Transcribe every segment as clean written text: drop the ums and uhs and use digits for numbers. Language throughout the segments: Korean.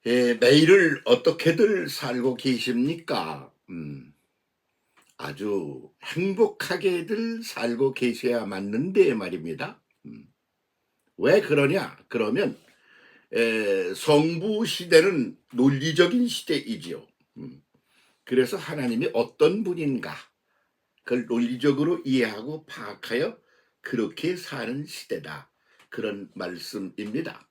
예, 매일을 어떻게들 살고 계십니까? 아주 행복하게들 살고 계셔야 맞는데 말입니다. 왜 그러냐? 그러면 성부 시대는 논리적인 시대이지요. 음, 그래서 하나님이 어떤 분인가 그걸 논리적으로 이해하고 파악하여 그렇게 사는 시대다. 그런 말씀입니다.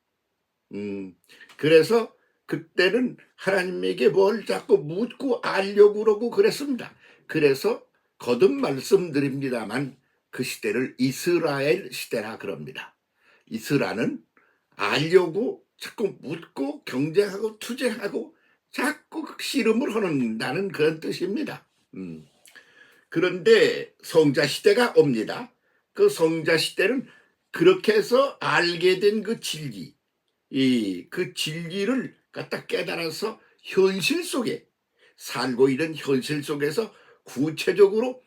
음, 그래서 그때는 하나님에게 뭘 자꾸 묻고 알려고 그러고 그랬습니다. 그래서 거듭 말씀드립니다만 그 시대를 이스라엘 시대라 그럽니다. 이스라엘은 알려고 자꾸 묻고 경쟁하고 투쟁하고 자꾸 씨름을 하는다는 그런 뜻입니다. 그런데 성자 시대가 옵니다. 그 성자 시대는 그렇게 해서 알게 된 그 진리, 그 진리를 갖다 깨달아서 현실 속에 살고 있는 현실 속에서 구체적으로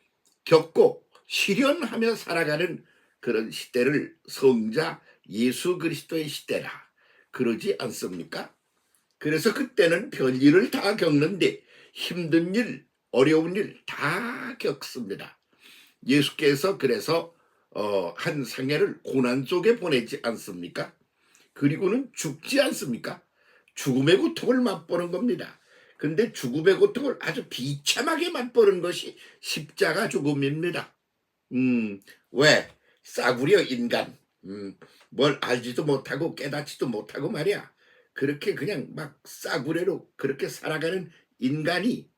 겪고 실현하며 살아가는 그런 시대를 성자 예수 그리스도의 시대라 그러지 않습니까? 그래서 그때는 별일을 다 겪는데 힘든 일, 어려운 일 다 겪습니다. 예수께서 그래서 한 생애를 고난 속에 보내지 않습니까? 그리고는 죽지 않습니까? 죽음의 고통을 맛보는 겁니다. 근데 죽음의 고통을 아주 비참하게 맛보는 것이 십자가 죽음입니다. 왜? 싸구려 인간. 뭘 알지도 못하고 깨닫지도 못하고 말이야. 그렇게 그냥 막 싸구려로 그렇게 살아가는 인간이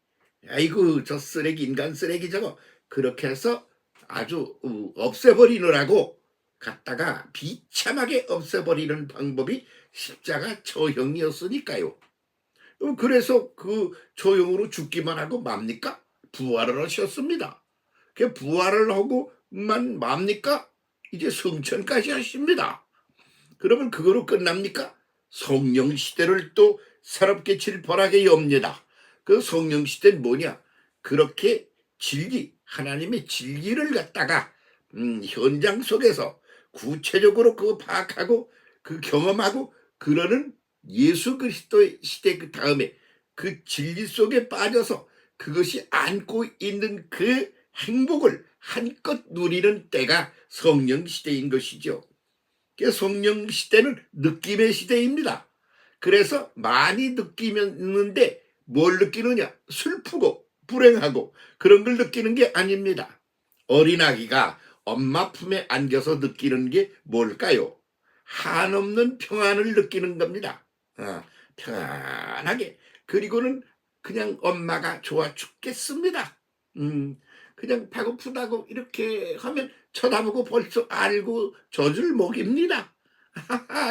아이고 저 쓰레기 인간 쓰레기 저거 그렇게 해서 아주 없애버리느라고 갖다가 비참하게 없애버리는 방법이 십자가 처형이었으니까요. 그래서 그 처형으로 죽기만 하고 맙니까? 부활을 하셨습니다. 그 부활을 하고만 맙니까? 이제 성천까지 하십니다. 그러면 그거로 끝납니까? 성령 시대를 또 새롭게 질펀하게 엽니다. 그 성령 시대는 뭐냐? 그렇게 진리, 하나님의 진리를 갖다가 현장 속에서 구체적으로 그거 파악하고 그 경험하고 그러는 예수 그리스도의 시대 그 다음에 그 진리 속에 빠져서 그것이 안고 있는 그 행복을 한껏 누리는 때가 성령 시대인 것이죠. 성령 시대는 느낌의 시대입니다. 그래서 많이 느끼는데 뭘 느끼느냐? 슬프고 불행하고 그런 걸 느끼는 게 아닙니다. 어린아기가 엄마 품에 안겨서 느끼는 게 뭘까요? 한없는 평안을 느끼는 겁니다. 평안하게. 그리고는 그냥 엄마가 좋아 죽겠습니다. 그냥 배고프다고 이렇게 하면 쳐다보고 벌써 알고 젖을 먹입니다.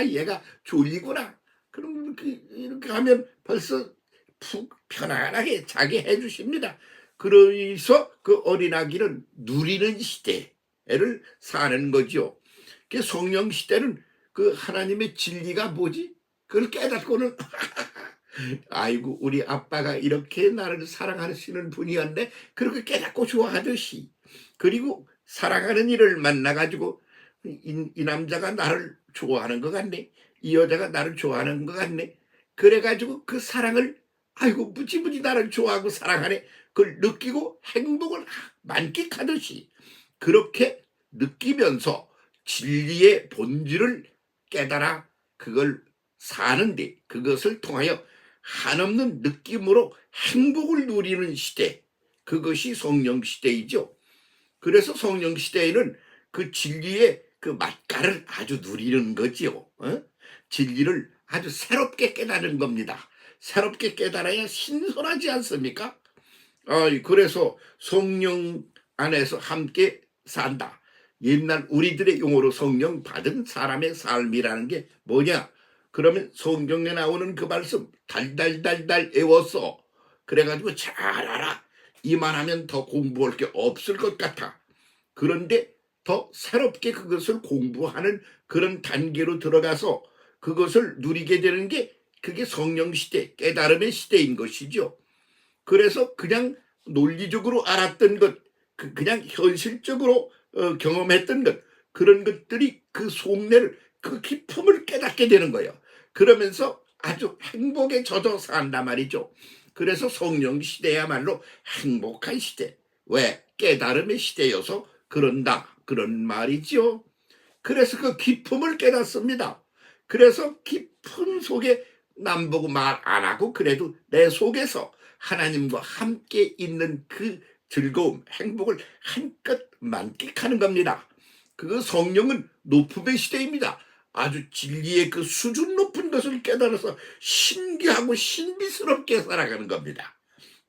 얘가 졸리구나. 그럼 이렇게 하면 벌써 푹 편안하게 자게 해주십니다. 그래서 그 어린아기는 누리는 시대를 사는 거죠. 그 성령 시대는 그 하나님의 진리가 뭐지? 그걸 깨닫고는 아이고 우리 아빠가 이렇게 나를 사랑하시는 분이었네. 그렇게 깨닫고 좋아하듯이 그리고 사랑하는 이를 만나가지고 이 남자가 나를 좋아하는 것 같네. 이 여자가 나를 좋아하는 것 같네. 그래가지고 그 사랑을 아이고 무지무지 나를 좋아하고 사랑하네. 그걸 느끼고 행복을 만끽하듯이 그렇게 느끼면서 진리의 본질을 깨달아 그걸 사는데 그것을 통하여 한없는 느낌으로 행복을 누리는 시대 그것이 성령 시대이죠. 그래서 성령 시대에는 그 진리의 그 맛깔을 아주 누리는 거지요. 진리를 아주 새롭게 깨달은 겁니다. 새롭게 깨달아야 신선하지 않습니까? 그래서 성령 안에서 함께 산다. 옛날 우리들의 용어로 성령 받은 사람의 삶이라는 게 뭐냐? 그러면 성경에 나오는 그 말씀 달달달달 외웠어. 그래가지고 잘 알아. 이만하면 더 공부할 게 없을 것 같아. 그런데 더 새롭게 그것을 공부하는 그런 단계로 들어가서 그것을 누리게 되는 게 그게 성령 시대, 깨달음의 시대인 것이죠. 그래서 그냥 논리적으로 알았던 것, 그냥 현실적으로 경험했던 것, 그런 것들이 그 속내를, 그 기품을 깨닫게 되는 거예요. 그러면서 아주 행복에 젖어 산단 말이죠. 그래서 성령 시대야말로 행복한 시대. 왜? 깨달음의 시대여서 그런다. 그런 말이지요. 그래서 그 기쁨을 깨닫습니다. 그래서 깊은 속에 남보고 말 안 하고 그래도 내 속에서 하나님과 함께 있는 그 즐거움, 행복을 한껏 만끽하는 겁니다. 그 성령은 높음의 시대입니다. 아주 진리의 그 수준 높은 것을 깨달아서 신기하고 신비스럽게 살아가는 겁니다.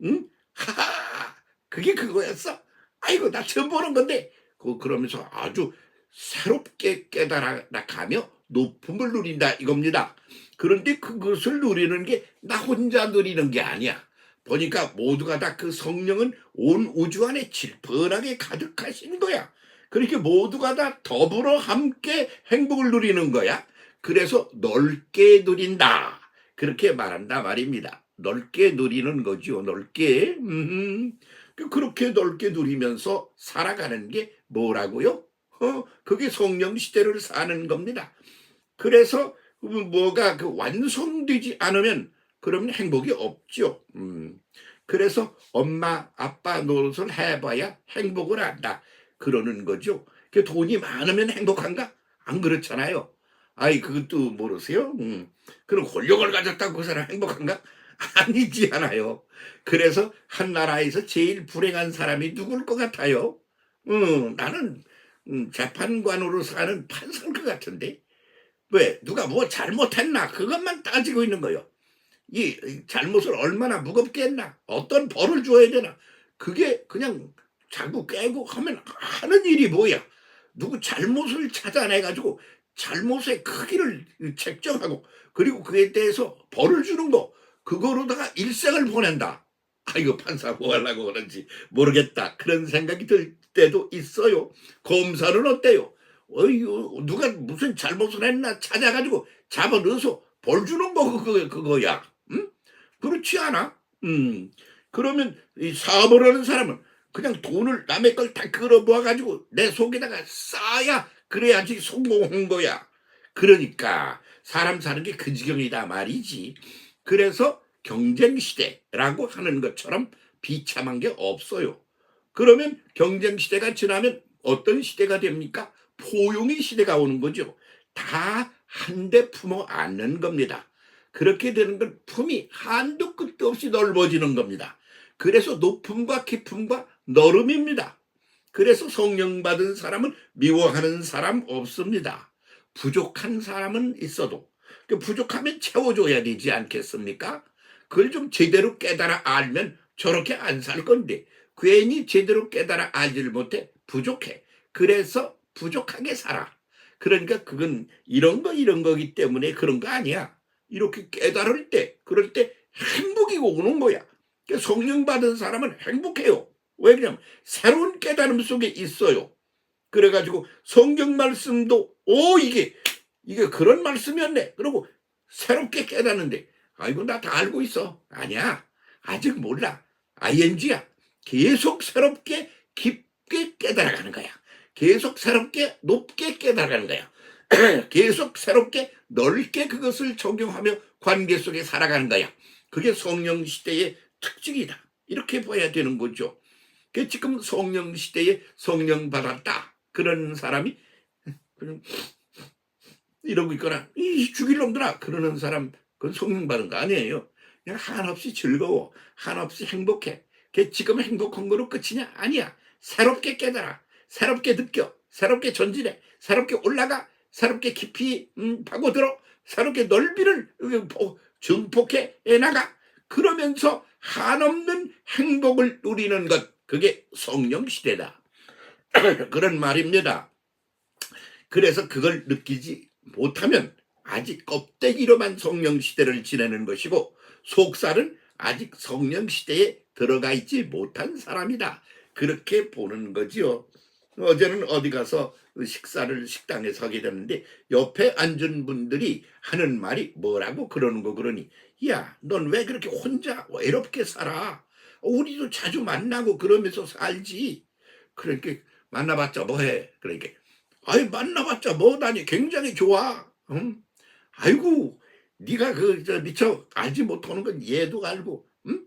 응? 하하, 그게 그거였어? 아이고, 나 처음 보는 건데. 그러면서 아주 새롭게 깨달아가며 높음을 누린다 이겁니다. 그런데 그것을 누리는 게 나 혼자 누리는 게 아니야. 보니까 모두가 다 그 성령은 온 우주 안에 질펀하게 가득하신 거야. 그렇게 모두가 다 더불어 함께 행복을 누리는 거야. 그래서 넓게 누린다. 그렇게 말한다 말입니다. 넓게 누리는 거죠. 넓게. 그렇게 넓게 누리면서 살아가는 게 뭐라고요? 그게 성령 시대를 사는 겁니다. 그래서 뭐가 그 완성되지 않으면 그러면 행복이 없죠. 그래서 엄마 아빠 노릇을 해봐야 행복을 한다. 그러는 거죠. 그 돈이 많으면 행복한가? 안 그렇잖아요. 아이 그것도 모르세요? 그럼 권력을 가졌다고 그 사람 행복한가? 아니지 않아요. 그래서 한 나라에서 제일 불행한 사람이 누굴 것 같아요? 나는 재판관으로 사는 판사일 것 같은데. 왜? 누가 뭐 잘못했나? 그것만 따지고 있는 거예요. 이 잘못을 얼마나 무겁게 했나? 어떤 벌을 줘야 되나? 그게 그냥 자꾸 깨고 하면 하는 일이 뭐야? 누구 잘못을 찾아내가지고 잘못의 크기를 책정하고 그리고 그에 대해서 벌을 주는 거 그거로다가 일생을 보낸다. 아 이거 판사 뭐 하려고 그런지 모르겠다. 그런 생각이 들 때도 있어요. 검사는 어때요? 어휴 누가 무슨 잘못을 했나 찾아가지고 잡아 넣어서 벌 주는 거 그거야. 응? 그렇지 않아? 그러면 이 사업을 하는 사람은 그냥 돈을 남의 걸 다 끌어모아 가지고 내 속에다가 쌓아야 그래야지 성공한 거야. 그러니까 사람 사는 게 그 지경이다 말이지. 그래서 경쟁 시대라고 하는 것처럼 비참한 게 없어요. 그러면 경쟁 시대가 지나면 어떤 시대가 됩니까? 포용의 시대가 오는 거죠. 다 한 대 품어 안는 겁니다. 그렇게 되는 건 품이 한도 끝도 없이 넓어지는 겁니다. 그래서 높음과 깊음과 너름입니다. 그래서 성령 받은 사람은 미워하는 사람 없습니다. 부족한 사람은 있어도 그 부족하면 채워줘야 되지 않겠습니까? 그걸 좀 제대로 깨달아 알면 저렇게 안 살 건데 괜히 제대로 깨달아 알지를 못해 부족해. 그래서 부족하게 살아. 그러니까 그건 이런 거기 때문에 그런 거 아니야. 이렇게 깨달을 때 그럴 때 행복이 오는 거야. 그러니까 성령 받은 사람은 행복해요. 왜 그러냐면 새로운 깨달음 속에 있어요. 그래가지고 성경 말씀도 이게 그런 말씀이었네. 그리고 새롭게 깨닫는데 아이고 나 다 알고 있어. 아니야. 아직 몰라. ing야. 계속 새롭게 깊게 깨달아가는 거야. 계속 새롭게 높게 깨달아가는 거야. 계속 새롭게 넓게 그것을 적용하며 관계 속에 살아가는 거야. 그게 성령 시대의 특징이다. 이렇게 봐야 되는 거죠. 그 지금 성령 시대에 성령 받았다. 그런 사람이 그냥 이러고 있거나 이 죽일 놈들아 그러는 사람 그건 성령 받은 거 아니에요. 그냥 한없이 즐거워. 한없이 행복해. 그게 지금 행복한 거로 끝이냐? 아니야. 새롭게 깨달아. 새롭게 느껴. 새롭게 전진해. 새롭게 올라가. 새롭게 깊이 파고들어. 새롭게 넓이를 증폭해 나가. 그러면서 한없는 행복을 누리는 것. 그게 성령 시대다. 그런 말입니다. 그래서 그걸 느끼지 못하면 아직 껍데기로만 성령 시대를 지내는 것이고 속살은 아직 성령 시대에 들어가 있지 못한 사람이다. 그렇게 보는 거지요. 어제는 어디 가서 식사를 식당에서 하게 됐는데 옆에 앉은 분들이 하는 말이 뭐라고 그러는 거 그러니 야, 넌 왜 그렇게 혼자 외롭게 살아? 우리도 자주 만나고 그러면서 살지. 그러니까 만나봤자 뭐해? 그러니까 아이 만나봤자 뭐다니 굉장히 좋아. 응? 아이고 네가 미처 알지 못하는 건 얘도 알고, 응?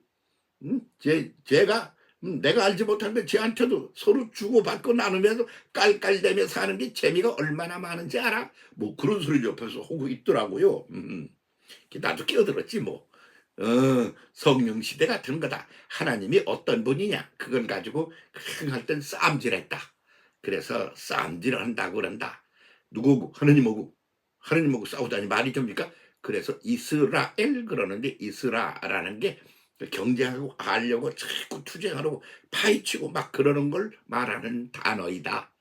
응? 제가 내가 알지 못한 건 쟤한테도 서로 주고받고 나누면서 깔깔대며 사는 게 재미가 얼마나 많은지 알아? 뭐 그런 소리 옆에서 하고 있더라고요. 나도 끼어들었지 뭐. 성령 시대 같은 거다. 하나님이 어떤 분이냐 그걸 가지고 할 땐 싸움질했다. 그래서 싸움질을 한다고 그런다. 누구고 하느님하고 싸우다니 말이 됩니까? 그래서 이스라엘 그러는데 이스라라는 게 경쟁하고 하려고 자꾸 투쟁하려고 파헤치고 막 그러는 걸 말하는 단어이다.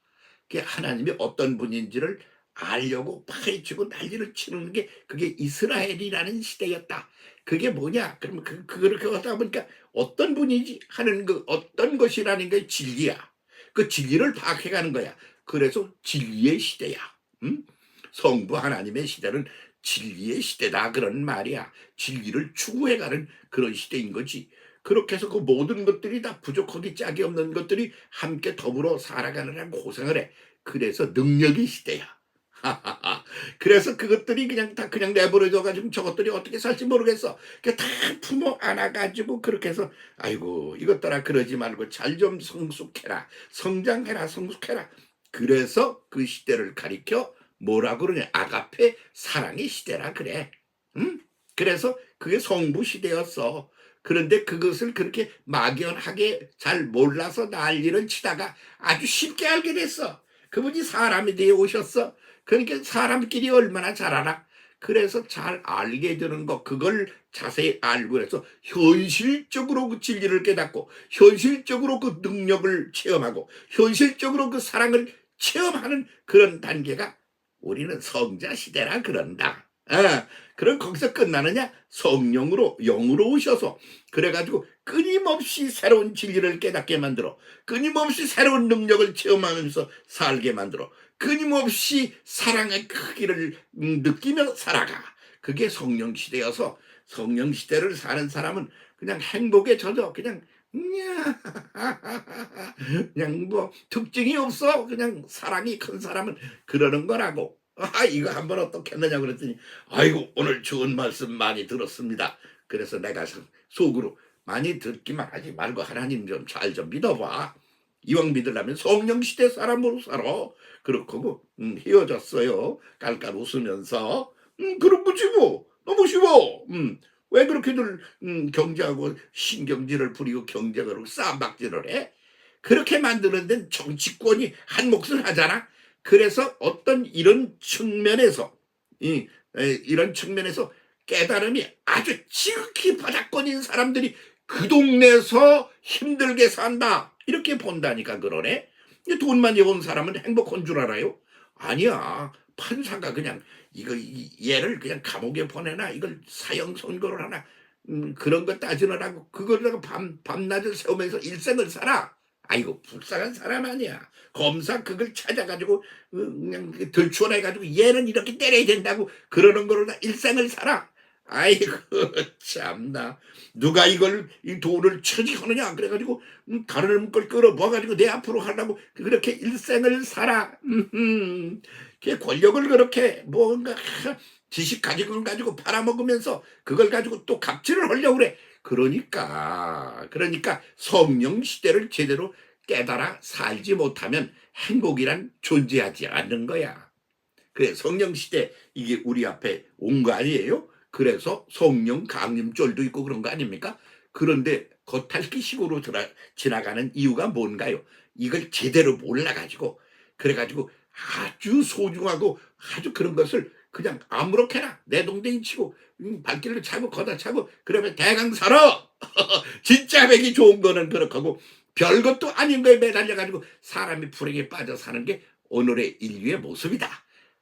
그게 하나님이 어떤 분인지를 알려고 파헤치고 난리를 치는 게 그게 이스라엘이라는 시대였다. 그게 뭐냐? 그러면 그렇게 하다 보니까 어떤 분이지 하는 그 어떤 것이라는 게 진리야. 그 진리를 파악해가는 거야. 그래서 진리의 시대야. 응? 성부 하나님의 시대는 진리의 시대다 그런 말이야. 진리를 추구해가는 그런 시대인 거지. 그렇게 해서 그 모든 것들이 다 부족하기 짝이 없는 것들이 함께 더불어 살아가느라 고생을 해. 그래서 능력의 시대야. 그래서 그것들이 그냥 다 그냥 내버려둬가지고 저것들이 어떻게 살지 모르겠어. 다 품어 안아가지고 그렇게 해서 아이고 이것들아 그러지 말고 잘 좀 성숙해라. 성장해라 성숙해라. 그래서 그 시대를 가리켜 뭐라고 그러냐. 아가페 사랑의 시대라 그래. 응? 그래서 그게 성부 시대였어. 그런데 그것을 그렇게 막연하게 잘 몰라서 난리를 치다가 아주 쉽게 알게 됐어. 그분이 사람이 되어 오셨어. 그러니까 사람끼리 얼마나 잘 알아. 그래서 잘 알게 되는 거 그걸 자세히 알고 해서 현실적으로 그 진리를 깨닫고 현실적으로 그 능력을 체험하고 현실적으로 그 사랑을 체험하는 그런 단계가 우리는 성자 시대라 그런다. 그럼 거기서 끝나느냐? 성령으로 영으로 오셔서 그래가지고 끊임없이 새로운 진리를 깨닫게 만들어 끊임없이 새로운 능력을 체험하면서 살게 만들어 끊임없이 사랑의 크기를 느끼며 살아가. 그게 성령 시대여서 성령 시대를 사는 사람은 그냥 행복에 젖어 그냥 그냥 뭐 특징이 없어. 그냥 사랑이 큰 사람은 그러는 거라고. 이거 한번 어떻겠느냐 그랬더니 아이고 오늘 좋은 말씀 많이 들었습니다. 그래서 내가 속으로 많이 듣기만 하지 말고 하나님 좀 잘 좀 믿어봐. 이왕 믿으려면 성령 시대 사람으로 살아. 그렇고 헤어졌어요. 깔깔 웃으면서 그런 거지 뭐. 너무 쉬워. 왜 그렇게들 경제하고 신경질을 부리고 경쟁을 쌈박질을 해? 그렇게 만드는 데는 정치권이 한 몫을 하잖아. 그래서 어떤 이런 측면에서 이런 측면에서 깨달음이 아주 지극히 바닥권인 사람들이 그 동네에서 힘들게 산다 이렇게 본다니까 그러네. 돈만 여온 사람은 행복한 줄 알아요? 아니야. 판사가 그냥 이거 얘를 그냥 감옥에 보내나 이걸 사형 선고를 하나 그런 거 따지느라고 그걸로 밤낮을 세우면서 일생을 살아. 아이고 불쌍한 사람 아니야. 검사 그걸 찾아가지고 그냥 들추어내가지고 얘는 이렇게 때려야 된다고 그러는 거로 다 일생을 살아. 아이고 참나 누가 이걸 이 돈을 처지하느냐 그래가지고 다른 걸 끌어모아가지고 내 앞으로 하려고 그렇게 일생을 살아. 그 권력을 그렇게 뭔가 지식 가지고 팔아먹으면서 그걸 가지고 또 갑질을 하려고 그래. 그러니까 성령 시대를 제대로 깨달아 살지 못하면 행복이란 존재하지 않는 거야. 그래 성령 시대 이게 우리 앞에 온 거 아니에요? 그래서 성령 강림절도 있고 그런 거 아닙니까? 그런데 겉핥기식으로 지나가는 이유가 뭔가요? 이걸 제대로 몰라가지고 그래가지고 아주 소중하고 아주 그런 것을 그냥 아무렇게나 내 동댕이 치고 발길을 차고 거다 차고 그러면 대강 살아. 진짜 백이 좋은 거는 그렇게 하고 별것도 아닌 거에 매달려가지고 사람이 불행에 빠져 사는 게 오늘의 인류의 모습이다.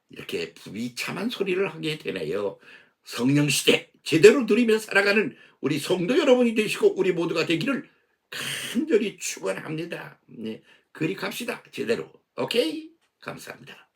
이렇게 비참한 소리를 하게 되네요. 성령시대 제대로 누리며 살아가는 우리 성도 여러분이 되시고 우리 모두가 되기를 간절히 축원합니다. 네, 그리 갑시다. 제대로. 오케이? 감사합니다.